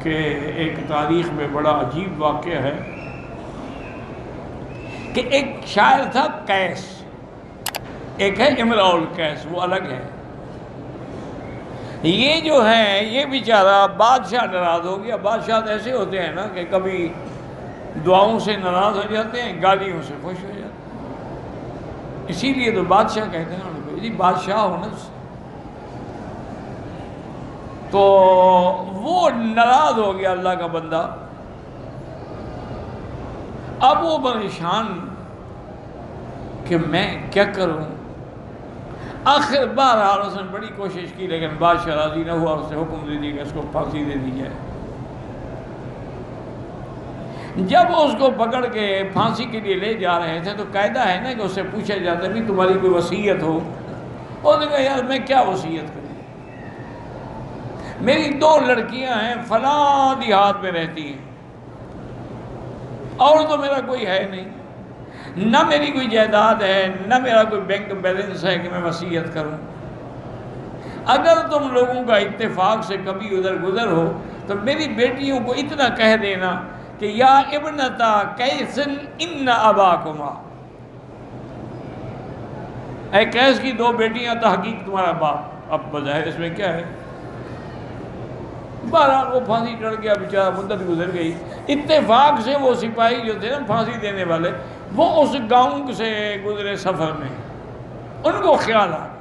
کہ ایک تاریخ میں بڑا عجیب واقعہ ہے کہ ایک شاعر تھا قیس، ایک ہے امرؤ القیس، وہ الگ ہے۔ یہ جو ہے یہ بیچارہ بادشاہ ناراض ہو گیا۔ بادشاہ ایسے ہوتے ہیں نا کہ کبھی دعاؤں سے ناراض ہو جاتے ہیں، گالیوں سے خوش ہو جاتے ہیں، اسی لیے تو بادشاہ کہتے ہیں ان کو، جی بادشاہ ہونا۔ تو وہ ناراض ہو گیا اللہ کا بندہ، اب وہ پریشان کہ میں کیا کروں۔ آخر بہرحال اس نے بڑی کوشش کی لیکن بادشاہ راضی نہ ہوا، اس نے حکم دے دیا کہ اس کو پھانسی دے دی جائے۔ جب اس کو پکڑ کے پھانسی کے لیے لے جا رہے تھے تو قاعدہ ہے نا کہ اس سے پوچھا جاتا ہے بھی تمہاری کوئی وصیت ہو؟ اور نے کہا یار میں کیا وصیت کروں، میری 2 لڑکیاں ہیں فلاں دیہات میں رہتی ہیں، اور تو میرا کوئی ہے نہیں، نہ میری کوئی جائیداد ہے، نہ میرا کوئی بینک بیلنس ہے کہ میں وصیت کروں۔ اگر تم لوگوں کا اتفاق سے کبھی ادھر گزر ہو تو میری بیٹیوں کو اتنا کہہ دینا کہ یا ابنتا قیس ان اباکما، اے قیس کی 2 بیٹیاں تحقیق تمہارا باپ۔ اب بظاہر اس میں کیا ہے، بہرحال وہ پھانسی چڑھ گیا بیچارہ، مدت گزر گئی۔ اتفاق سے وہ سپاہی جو تھے نا پھانسی دینے والے، وہ اس گاؤں سے گزرے سفر میں، ان کو خیال آ گیا،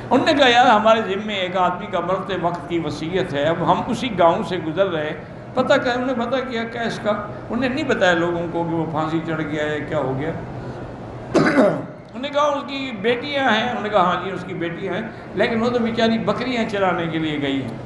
انہوں نے کہا یار ہمارے ذمے ایک آدمی کا مرتے وقت کی وصیت ہے، اب ہم اسی گاؤں سے گزر رہے، پتہ کیا انہوں نے پتہ کیا قیس کا، انہوں نے نہیں بتایا لوگوں کو کہ وہ پھانسی چڑھ گیا ہے، کیا ہو گیا۔ انہوں نے کہا اس کی بیٹیاں ہیں، انہوں نے کہا ہاں جی اس کی بیٹیاں ہیں، لیکن وہ تو بیچاری بکریاں چرانے کے لیے گئی ہیں۔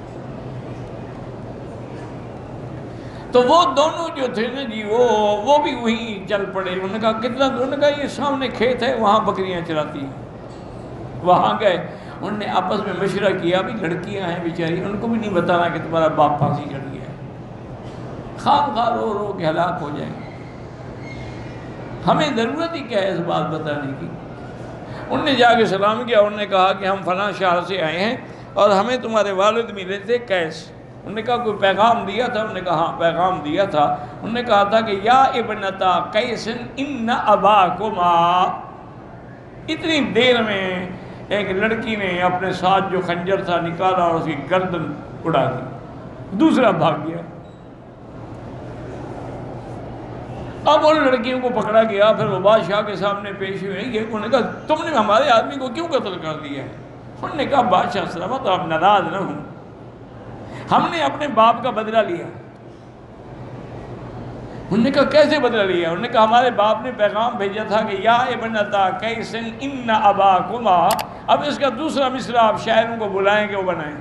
تو وہ دونوں جو تھے نا جی وہ بھی وہیں چل پڑے۔ انہوں نے کہا کتنا دور؟ انہوں نے کہا یہ سامنے کھیت ہے وہاں بکریاں چراتی ہیں۔ وہاں گئے، انہوں نے آپس میں مشورہ کیا بھی لڑکیاں ہیں بیچاری، ان کو بھی نہیں بتانا کہ تمہارا باپ پھانسی چڑھ گیا ہے، خام خواہ رو رو کے ہلاک ہو جائیں گے، ہمیں ضرورت ہی کیا ہے اس بات بتانے کی۔ انہوں نے جا کے سلام کیا، انہوں نے کہا کہ ہم فلاں شہر سے آئے ہیں اور ہمیں تمہارے والد ملے تھے قیس۔ انہوں نے کہا کوئی پیغام دیا تھا؟ انہوں نے کہا ہاں پیغام دیا تھا، انہوں نے کہا تھا کہ یا ابنتا قیس ان اباکما۔ اتنی دیر میں ایک لڑکی نے اپنے ساتھ جو خنجر تھا نکالا اور اس کی گردن اڑا دی، دوسرا بھاگ گیا۔ اب ان لڑکیوں کو پکڑا گیا، پھر وہ بادشاہ کے سامنے پیش ہوئے، یہ انہوں نے کہا تم نے ہمارے آدمی کو کیوں قتل کر دیا ہے؟ انہوں نے کہا بادشاہ سلامت آپ ناراض نہ ہوں، ہم نے اپنے باپ کا بدلہ لیا۔ انہوں نے کہا کیسے بدلہ لیا؟ انہوں نے کہا ہمارے باپ نے پیغام بھیجا تھا کہ یا ابنتا قیس ان اباکما۔ اب اس کا دوسرا مصرع آپ شاعروں کو بلائیں کہ وہ بنائیں۔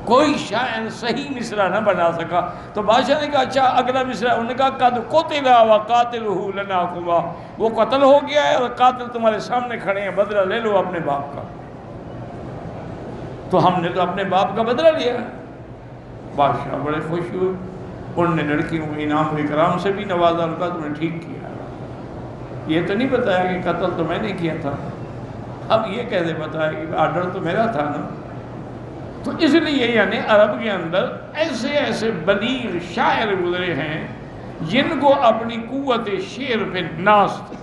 کوئی شاعر صحیح مصرع نہ بنا سکا، تو بادشاہ نے کہا اچھا اگلا مصرع۔ انہوں نے کہا قد قتل وقاتلہ لناکما، وہ قتل ہو گیا ہے اور قاتل تمہارے سامنے کھڑے ہیں، بدلہ لے لو اپنے باپ کا۔ تو ہم نے تو اپنے باپ کا بدلہ لیا۔ بادشاہ بڑے خوش ہوئے، انہوں نے لڑکیوں کو انعام و اکرام سے بھی نوازا، ان کا تم نے ٹھیک کیا، یہ تو نہیں بتایا کہ قتل تو میں نے کیا تھا، اب یہ کیسے بتایا کہ آرڈر تو میرا تھا نا۔ تو اس لیے یعنی عرب کے اندر ایسے ایسے بلیغ شاعر گزرے ہیں جن کو اپنی قوت شعر پہ ناز تھا۔